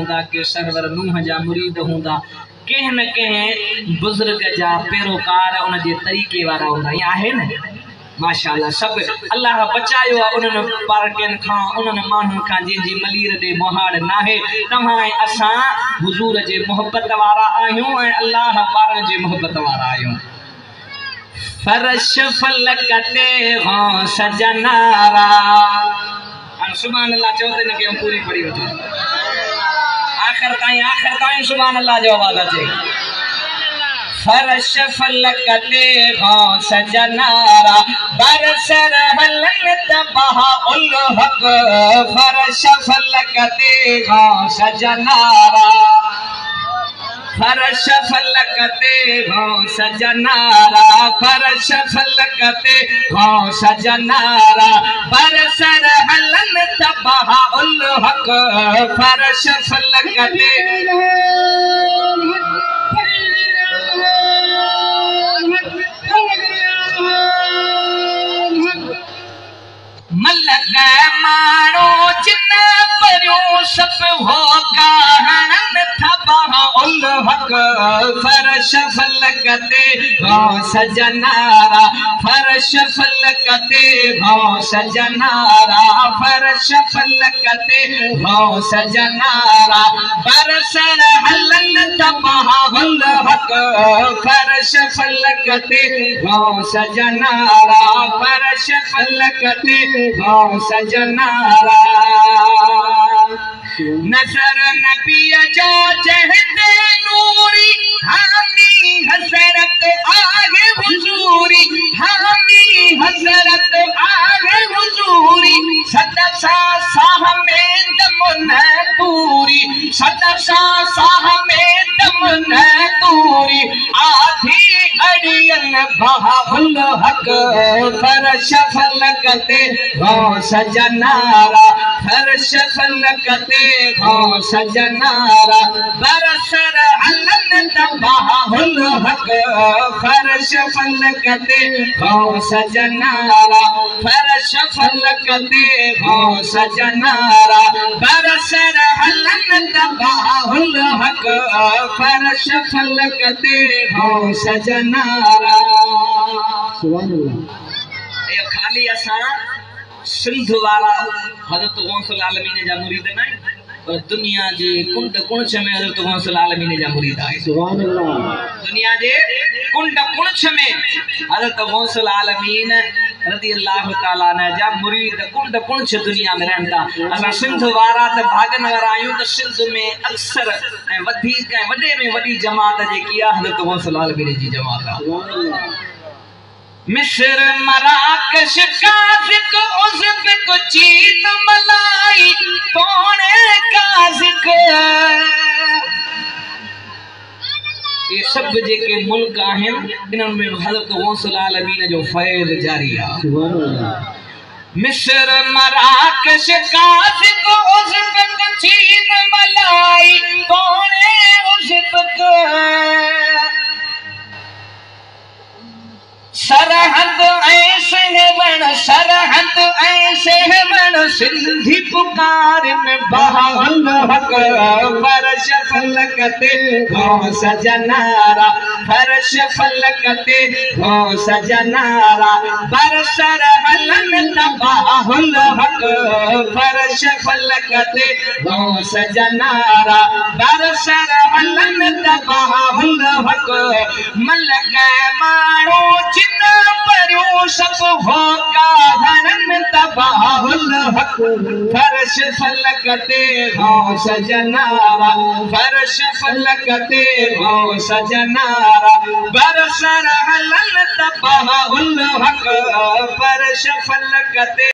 हूंदा के सरवर नूह जा मुरीद हूंदा कहीं न कहीं बुजुर्ग जा पैरोकार उन जे तरीके वारा हूंदा ये आहे न माशाअल्लाह सब अल्लाह बचायो उन्हनि पार्टियन खां उन्हनि माण्हुनि खां जंहिंजी मलीर ॾे मोहाड़ नाहे तव्हां ऐं असां हुज़ूर जे मोहब्बत वारा आहियूं ऐं अल्लाह वारनि जे मोहब्बत वारा आहियूं फर्श फलक ते हो सजनारा सुभान अल्लाह चओ त इनखे पूरी पढ़ी वठो आखिर ताईं सुभान अल्लाह जो आवाज़ अचे फर्श फलक ते हो सजनारा बरसर हलन तबहा उल हक फर्श फलक ते हो सजनारा फर्श फलक ते हो सजनारा फर्श फलक ते हो सजनारा बरसर हलन तबहा उल हक फर्श फलक ते मलक मारो जिन परियो सब हो काहन थबहा उल हक फर्श फलक ते हो सजनारा फर्श फलक ते हो सजनारा फर्श फलक ते हो सजनारा बरसर हलन थबहा उल हक फर्श फलक ते हो सजनारा फर्श फलक ते हो सजनारा नजर नबी जो जहदे नूरी हामी हसरत आगे हुजूरी हामी हसरत आगे हुजूरी सदसा साह में दम न पूरी सदसा साह में दम न पूरी आधी अड़ियन बहाउल हक फर्श फलक ते हो सजनारा फर्श फलक ते हो सजनारा बरसर हलन तबहाउल हक फर्श फलक ते हो सजनारा फर्श फलक ते हो सजनारा बरसर हलन तबहाउल हक फर्श फलक ते हो सजनारा सुभान अल्लाह ये खाली असा सिंध वाला हजरत गौसुल आलमीन जा मुरीद नहीं पर दुनिया जे कुंड कुणछ में हजरत गौसुल आलमीन जा मुरीद आहे सुभान अल्लाह दुनिया जे कुंड कुणछ में हजरत गौसुल आलमीन रज़ी अल्लाह ताला ने जा मुरीद कुंड कुणछ दुनिया में रहंदा असा सिंध वारा त भागन वारा आयूं त सिंध में अक्सर ऐं वधीक ऐं वडे में वडी जमात जेकी आहे हजरत गौसुल आलमीन जी जमात आहे सुभान अल्लाह मिस्र मराकश काज़िक उज़्बेक चीन मलाई पौने काज़िक ये सब जेके मुल्क आहिनि इन्हनि में हज़रत गौसुल आलमीन जो फैज़ जारी आहे सुभान अल्लाह मिस्र मराकश काज़िक उज़्बेक चीन मलाई पौने उज़्बेक सरहद ऐसे बन सिंधी पुकारन बहाउल हक फर्श फलक ते हो सजनारा फर्श फलक ते हो सजनारा बरसर हलन तबहाउल हक फर्श फलक ते हो सजनारा बरसर हलन तबहाउल हक मलक मारो जिन परियो सब हो काहन तबहाउल हक फर्श फलक ते हो सजनारा फर्श फलक ते हो सजनारा बरसर हलन तबहाउल हक फर्श फलक ते